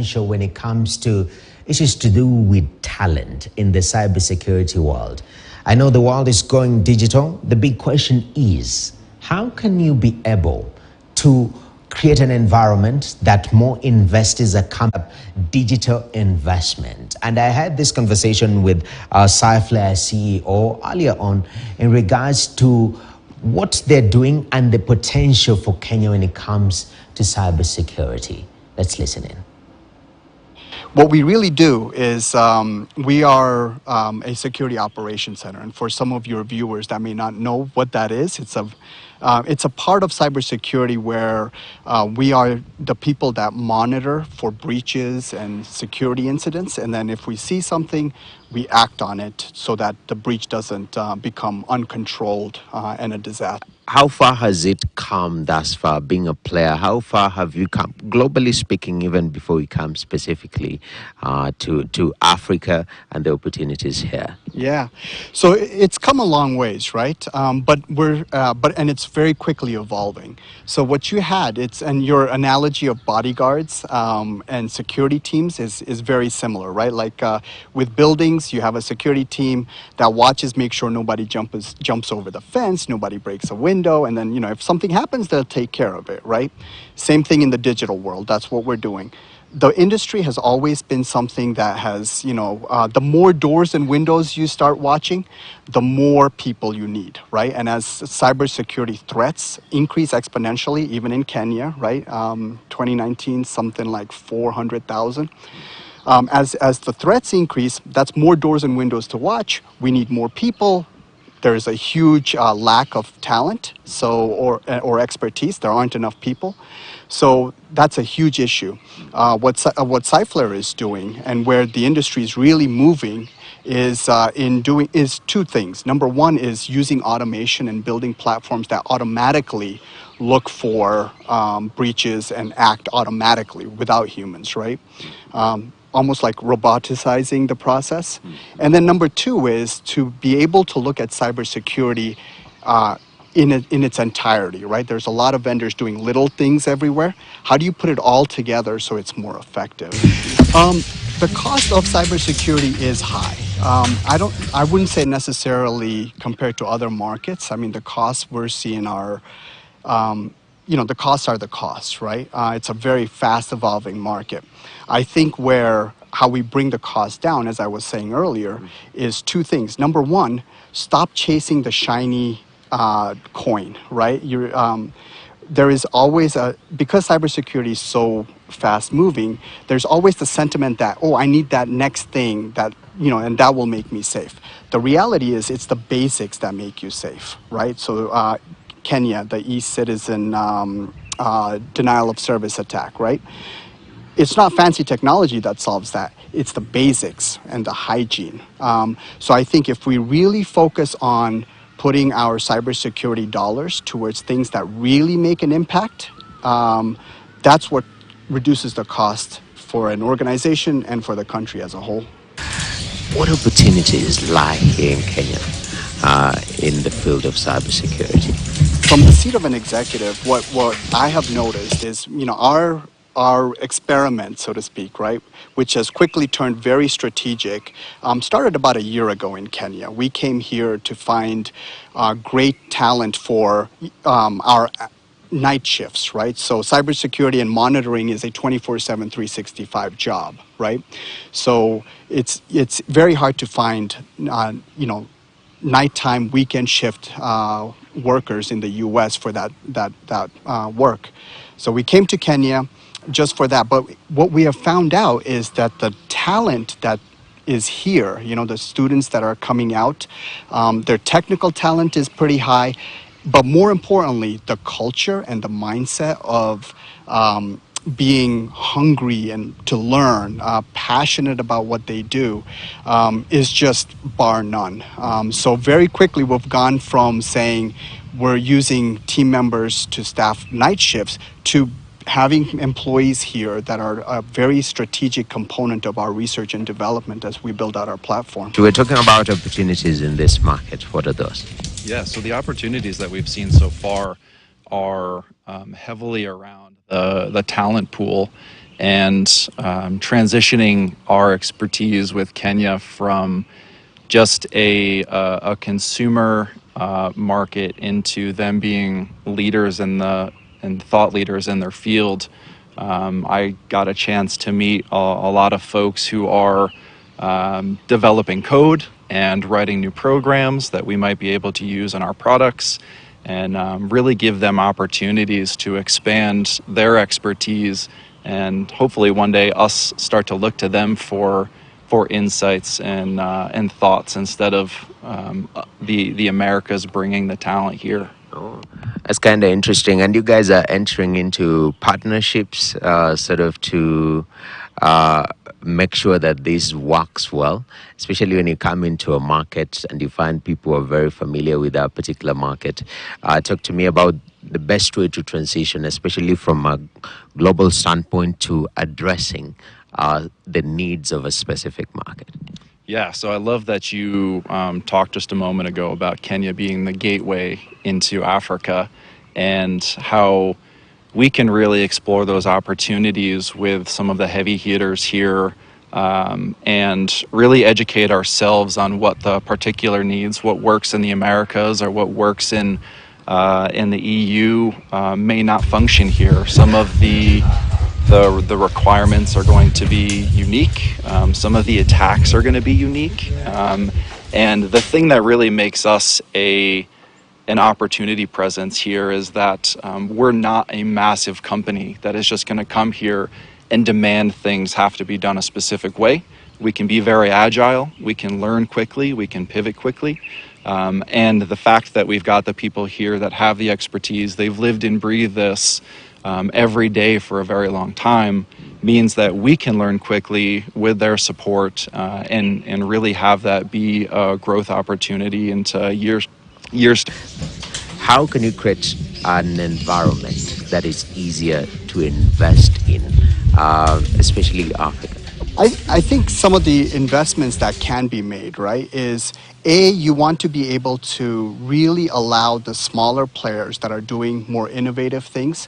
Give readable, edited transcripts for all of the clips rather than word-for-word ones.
potential when it comes to issues to do with talent in the cybersecurity world. I know the world is going digital. The big question is, how can you be able to create an environment that more investors are coming up digital investment? And I had this conversation with our Cyflare CEO earlier on in regards to what they're doing and the potential for Kenya when it comes to cybersecurity. Let's listen in. What we really do is we are a security operations center, and for some of your viewers that may not know what that is, it's a part of cybersecurity where we are the people that monitor for breaches and security incidents, and then if we see something, we act on it so that the breach doesn't become uncontrolled and a disaster. How far has it come thus far, being a player? How far have you come, globally speaking, even before we come specifically to Africa and the opportunities here? Yeah, so it's come a long ways, right? But it's very quickly evolving. So what you had, and your analogy of bodyguards and security teams is very similar, right? Like with buildings, you have a security team that watches, make sure nobody jumps over the fence, nobody breaks a window, and then if something happens, they'll take care of it, right? Same thing in the digital world. That's what we're doing. The industry has always been something that has, the more doors and windows you start watching, the more people you need, right? And as cybersecurity threats increase exponentially, even in Kenya, right? 2019, something like 400,000. As the threats increase, that's more doors and windows to watch. We need more people. There's a huge lack of talent, or expertise. There aren't enough people. So that's a huge issue. What Cyflare is doing, and where the industry is really moving, is two things. Number one is using automation and building platforms that automatically look for breaches and act automatically without humans, right? Almost like roboticizing the process. And then number two is to be able to look at cybersecurity in its entirety, right? There's a lot of vendors doing little things everywhere. How do you put it all together so it's more effective? The cost of cybersecurity is high. I wouldn't say necessarily compared to other markets. I mean, the costs we're seeing are, the costs are the costs, right? It's a very fast evolving market. I think how we bring the cost down, as I was saying earlier, is two things. Number one, stop chasing the shiny coin, right? There is always because cybersecurity is so fast moving, there's always the sentiment that, oh, I need that next thing that, and that will make me safe. The reality is it's the basics that make you safe, right? So Kenya, the e-citizen denial of service attack, right? It's not fancy technology that solves that. It's the basics and the hygiene. So I think if we really focus on putting our cybersecurity dollars towards things that really make an impact, that's what reduces the cost for an organization and for the country as a whole. What opportunities lie here in Kenya in the field of cybersecurity? From the seat of an executive, what I have noticed is, our experiment, so to speak, right, which has quickly turned very strategic, started about a year ago in Kenya. We came here to find great talent for our night shifts, right? So cybersecurity and monitoring is a 24/7, 365 job, right? So it's very hard to find, nighttime weekend shift workers in the U.S. for that work. So we came to Kenya just for that. But what we have found out is that the talent that is here, the students that are coming out, their technical talent is pretty high. But more importantly, the culture and the mindset of being hungry and to learn, passionate about what they do, is just bar none. So very quickly, we've gone from saying we're using team members to staff night shifts to having employees here that are a very strategic component of our research and development as we build out our platform. So we're talking about opportunities in this market. What are those? Yeah, so the opportunities that we've seen so far are heavily around the talent pool and transitioning our expertise with Kenya from just a consumer market into them being leaders and thought leaders in their field. I got a chance to meet a lot of folks who are developing code and writing new programs that we might be able to use in our products, and really give them opportunities to expand their expertise, and hopefully one day us start to look to them for insights and thoughts instead of the Americas bringing the talent here. Oh, that's kind of interesting. And you guys are entering into partnerships, sort of to make sure that this works well, especially when you come into a market and you find people are very familiar with that particular market. Talk to me about the best way to transition, especially from a global standpoint, to addressing the needs of a specific market. Yeah, so I love that you talked just a moment ago about Kenya being the gateway into Africa, and how we can really explore those opportunities with some of the heavy hitters here, and really educate ourselves on what the particular needs, what works in the Americas or what works in the EU may not function here. Some of the requirements are going to be unique. Some of the attacks are going to be unique. And the thing that really makes us an opportunity presence here is that we're not a massive company that is just going to come here and demand things have to be done a specific way. We can be very agile. We can learn quickly. We can pivot quickly. And the fact that we've got the people here that have the expertise, they've lived and breathed this every day for a very long time, means that we can learn quickly with their support, and really have that be a growth opportunity into years. How can you create an environment that is easier to invest in, especially Africa? I think some of the investments that can be made, right, is you want to be able to really allow the smaller players that are doing more innovative things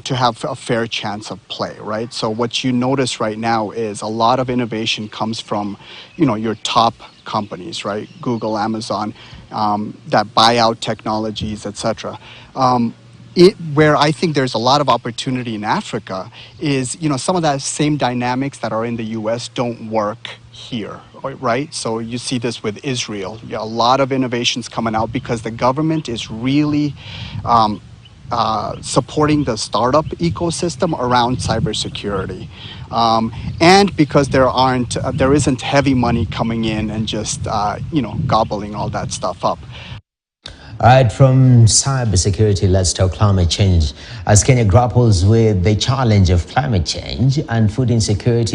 to have a fair chance of play, right? So what you notice right now is a lot of innovation comes from, your top companies, right? Google, Amazon, that buy out technologies, etc. Where I think there's a lot of opportunity in Africa is, some of that same dynamics that are in the US don't work here, right? So you see this with Israel. A lot of innovations coming out because the government is really supporting the startup ecosystem around cybersecurity. And because there isn't heavy money coming in and just, gobbling all that stuff up. All right, from cybersecurity, let's talk climate change. As Kenya grapples with the challenge of climate change and food insecurity,